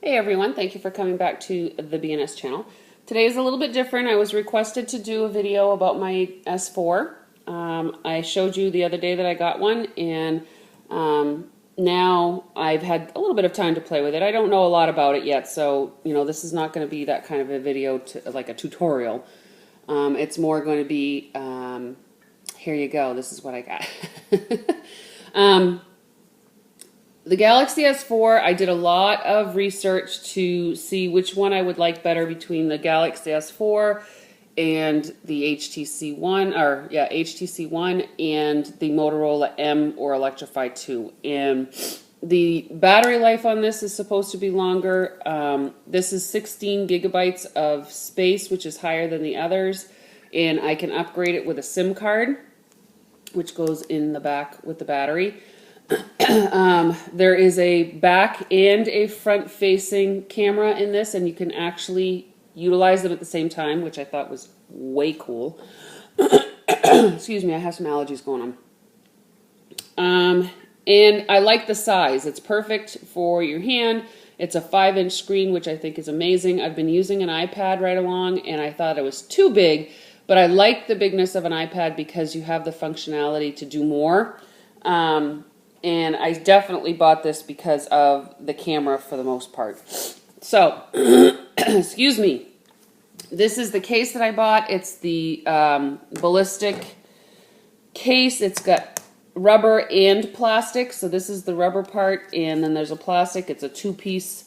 Hey everyone, thank you for coming back to the BNS channel. Today is a little bit different. I was requested to do a video about my S4. I showed you the other day that I got one, and now I've had a little bit of time to play with it. I don't know a lot about it yet, so this is not going to be that kind of a video, like a tutorial. It's more going to be, here you go, this is what I got. The Galaxy S4, I did a lot of research to see which one I would like better between the Galaxy S4 and the HTC One, HTC One and the Motorola M or Electrify 2. And the battery life on this is supposed to be longer. This is 16 gigabytes of space, which is higher than the others. And I can upgrade it with a SIM card, which goes in the back with the battery. There is a back and a front facing camera in this, and you can actually utilize them at the same time, which I thought was way cool. Excuse me, I have some allergies going on. And I like the size. It's perfect for your hand. It's a 5-inch screen, which I think is amazing. I've been using an iPad right along, and I thought it was too big, but I like the bigness of an iPad because you have the functionality to do more. And I definitely bought this because of the camera for the most part. So, excuse me. This is the case that I bought. It's the ballistic case. It's got rubber and plastic. So this is the rubber part, and then there's a plastic. It's a two-piece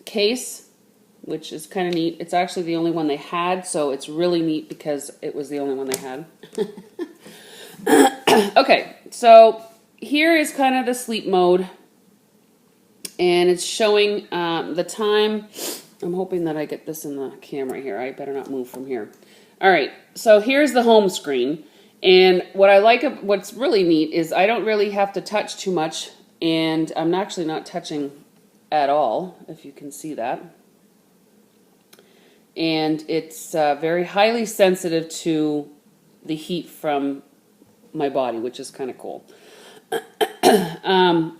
case, which is kind of neat. It's actually the only one they had, so it's really neat because it was the only one they had. Okay, so here is kind of the sleep mode, and it's showing the time. I'm hoping that I get this in the camera here. I better not move from here. All right, so here's the home screen, and what I like, what's really neat is I don't really have to touch too much, and I'm actually not touching at all, if you can see that. And it's very highly sensitive to the heat from my body, which is kind of cool.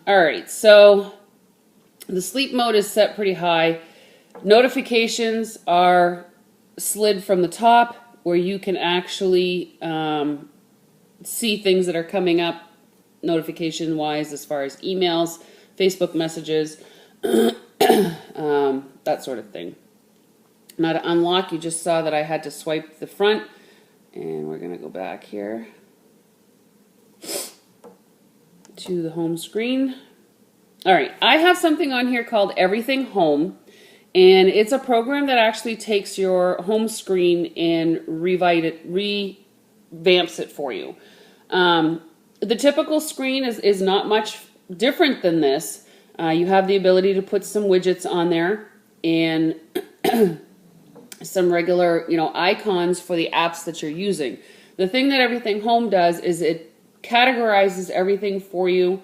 Alright, so the sleep mode is set pretty high. Notifications are slid from the top where you can actually see things that are coming up notification wise as far as emails, Facebook messages, that sort of thing. Now to unlock, you just saw that I had to swipe the front, and we're going to go back here to the home screen. All right, I have something on here called Everything Home, and it's a program that actually takes your home screen and revamps it for you. The typical screen is not much different than this. You have the ability to put some widgets on there and some regular, icons for the apps that you're using. The thing that Everything Home does is it categorizes everything for you,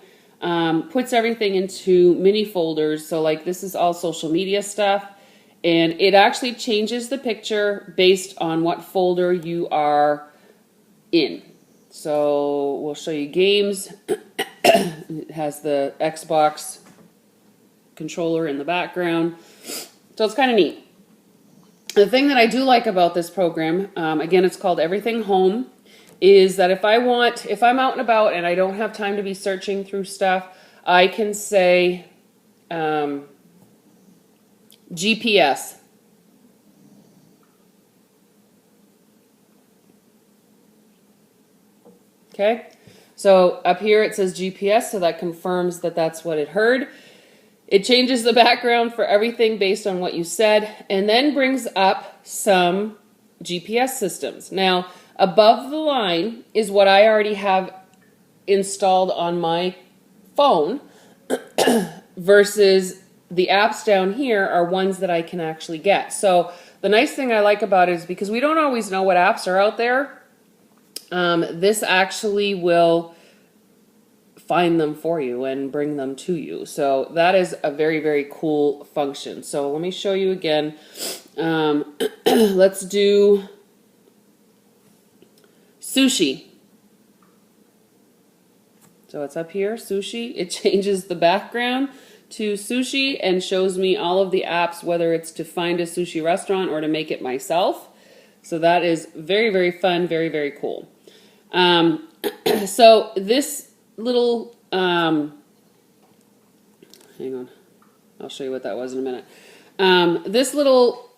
puts everything into mini folders. So like this is all social media stuff, and it actually changes the picture based on what folder you are in. So we'll show you games. It has the Xbox controller in the background. So it's kind of neat. The thing that I do like about this program, again, it's called Everything Home, is that if I'm out and about and I don't have time to be searching through stuff, I can say GPS. Okay, so up here it says GPS, so that confirms that that's what it heard. It changes the background for everything based on what you said, and then brings up some GPS systems. Now, above the line is what I already have installed on my phone versus the apps down here are ones that I can actually get. So the nice thing I like about it is because we don't always know what apps are out there, this actually will find them for you and bring them to you. So that is a very, very cool function. So let me show you again. Let's do sushi. So it's up here, sushi. It changes the background to sushi and shows me all of the apps, whether it's to find a sushi restaurant or to make it myself. So that is very, very fun, very, very cool. So this little, hang on, I'll show you what that was in a minute. This little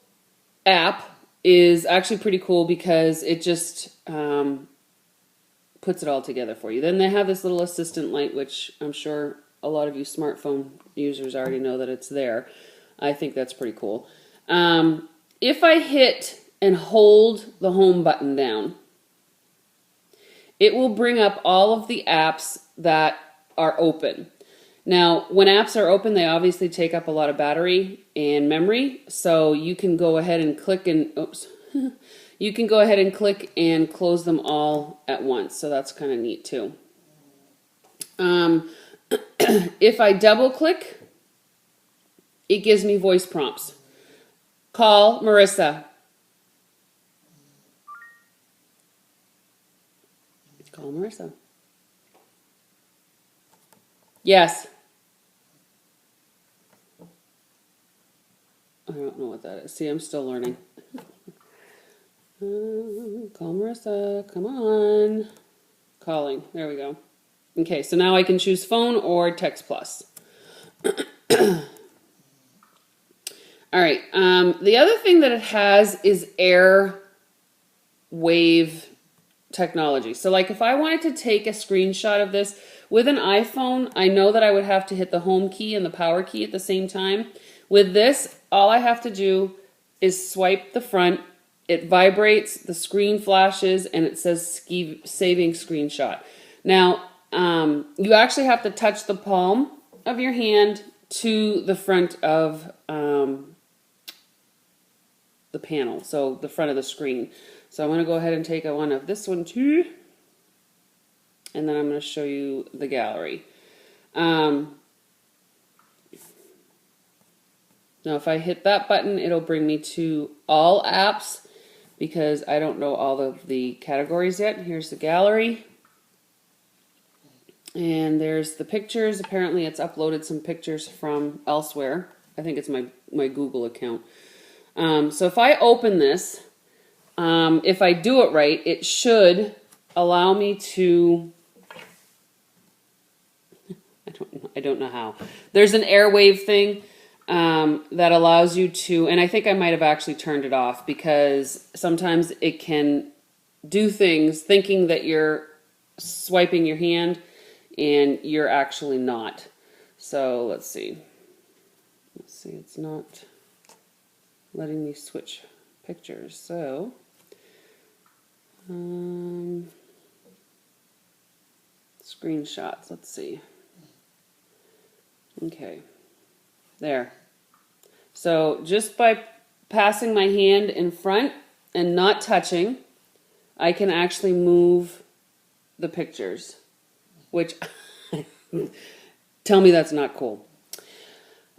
app is actually pretty cool because it just puts it all together for you. Then they have this little assistant light, which I'm sure a lot of you smartphone users already know that it's there. I think that's pretty cool. If I hit and hold the home button down, it will bring up all of the apps that are open. Now, when apps are open, they obviously take up a lot of battery and memory, so you can go ahead and click and, you can go ahead and click and close them all at once, so that's kind of neat too. If I double click, it gives me voice prompts. Call Marissa. Call Marissa. Yes. I don't know what that is. See, I'm still learning. Call Marissa. Come on. Calling. There we go. Okay, so now I can choose phone or text plus. All right. The other thing that it has is air wave technology. So like if I wanted to take a screenshot of this with an iPhone, I know that I would have to hit the home key and the power key at the same time. With this, all I have to do is swipe the front, it vibrates, the screen flashes, and it says saving screenshot. Now, you actually have to touch the palm of your hand to the front of the panel, so the front of the screen. So I'm going to go ahead and take one of this one too, and then I'm going to show you the gallery. Now if I hit that button, it'll bring me to all apps because I don't know all of the categories yet. Here's the gallery. And there's the pictures. Apparently it's uploaded some pictures from elsewhere. I think it's my Google account. So if I open this, if I do it right, it should allow me to, I don't know how. There's an airwave thing that allows you to, and I think I might have actually turned it off because sometimes it can do things thinking that you're swiping your hand and you're actually not. So let's see. Let's see, it's not letting me switch pictures. So screenshots, let's see. Okay, there. So just by passing my hand in front and not touching, I can actually move the pictures, which tell me that's not cool.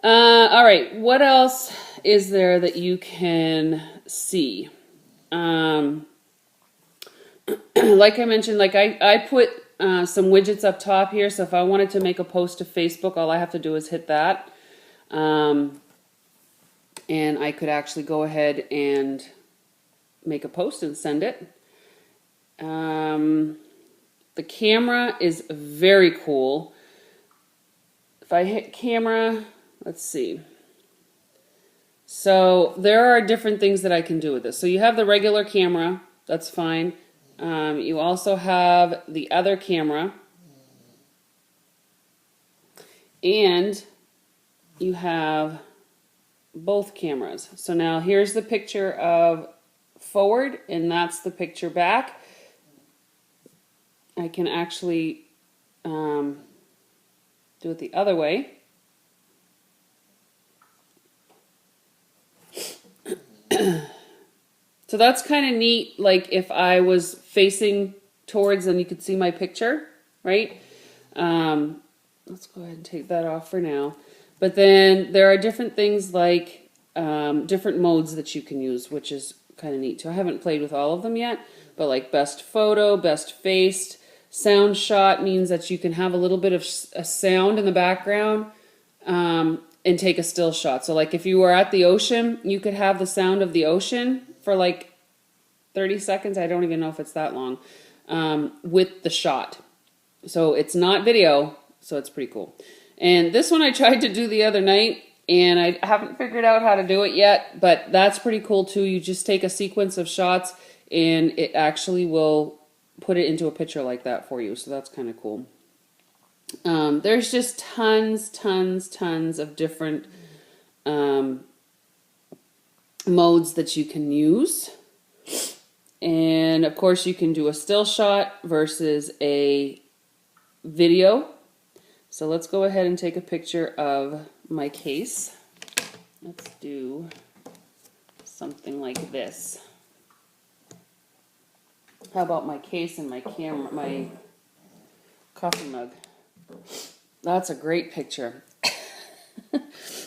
All right, what else is there that you can see? Like I mentioned, like I put some widgets up top here, so if I wanted to make a post to Facebook, all I have to do is hit that. And I could actually go ahead and make a post and send it. The camera is very cool. If I hit camera, let's see. So there are different things that I can do with this. So you have the regular camera, that's fine. You also have the other camera. And you have both cameras. So now here's the picture of forward, and that's the picture back. I can actually do it the other way. So that's kind of neat, like if I was facing towards and you could see my picture, right? Let's go ahead and take that off for now. But then there are different things like different modes that you can use, which is kind of neat too. I haven't played with all of them yet, but like best photo, best faced, sound shot means that you can have a little bit of a sound in the background and take a still shot. So like if you were at the ocean, you could have the sound of the ocean for like 30 seconds. I don't even know if it's that long, with the shot. So it's not video, so it's pretty cool. And this one I tried to do the other night, and I haven't figured out how to do it yet, but that's pretty cool too. You just take a sequence of shots, and it actually will put it into a picture like that for you. So that's kind of cool. There's just tons of different modes that you can use. And of course you can do a still shot versus a video. So let's go ahead and take a picture of my case. Let's do something like this. How about my case and my camera, my coffee mug? That's a great picture. But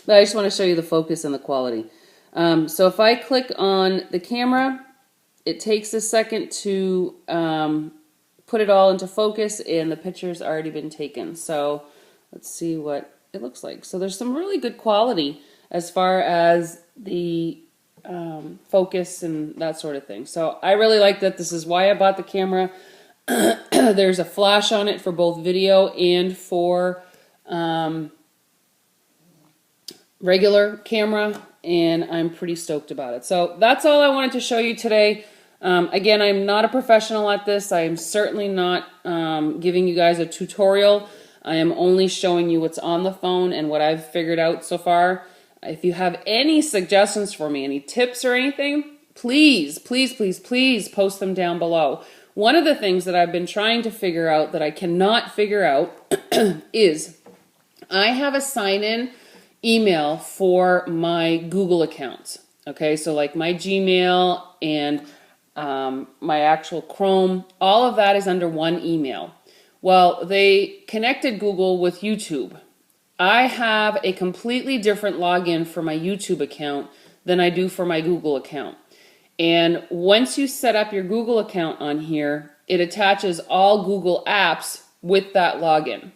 I just want to show you the focus and the quality. So if I click on the camera, it takes a second to put it all into focus, and the picture's already been taken. So let's see what it looks like. So there's some really good quality as far as the focus and that sort of thing. So I really like that. This is why I bought the camera. There's a flash on it for both video and for regular camera, and I'm pretty stoked about it. So that's all I wanted to show you today. Again, I'm not a professional at this. I am certainly not giving you guys a tutorial. I am only showing you what's on the phone and what I've figured out so far. If you have any suggestions for me, any tips or anything, please post them down below. One of the things that I've been trying to figure out that I cannot figure out is I have a sign-in email for my Google accounts. Okay, so like my Gmail and my actual Chrome, all of that is under one email. Well, they connected Google with YouTube. I have a completely different login for my YouTube account than I do for my Google account. And once you set up your Google account on here, it attaches all Google apps with that login.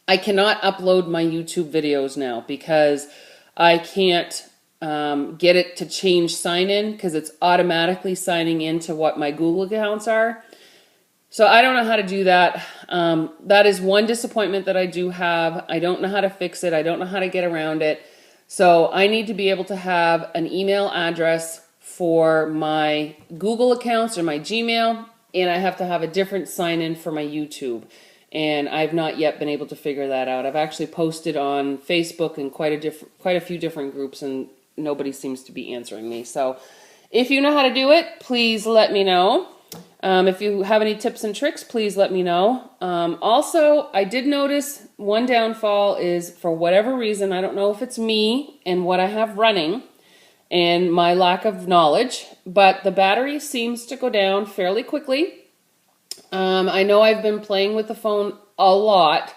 I cannot upload my YouTube videos now because I can't get it to change sign-in because it's automatically signing into what my Google accounts are. So I don't know how to do that. That is one disappointment that I do have. I don't know how to fix it. I don't know how to get around it. So I need to be able to have an email address for my Google accounts or my Gmail, and I have to have a different sign-in for my YouTube. And I've not yet been able to figure that out. I've actually posted on Facebook and quite a few different groups, and nobody seems to be answering me. So if you know how to do it, please let me know. If you have any tips and tricks, please let me know. Also, I did notice one downfall is, for whatever reason, I don't know if it's me and what I have running and my lack of knowledge, but the battery seems to go down fairly quickly. I know I've been playing with the phone a lot,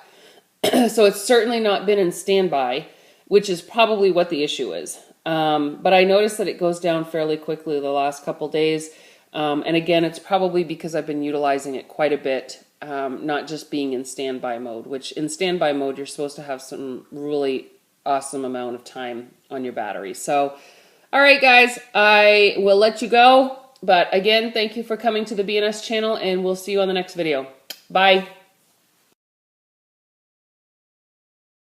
so it's certainly not been in standby, which is probably what the issue is. But I noticed that it goes down fairly quickly the last couple days. And again, it's probably because I've been utilizing it quite a bit, not just being in standby mode, which in standby mode, you're supposed to have some really awesome amount of time on your battery. So, all right, guys, I will let you go. But again, thank you for coming to the BNS channel, and we'll see you on the next video. Bye.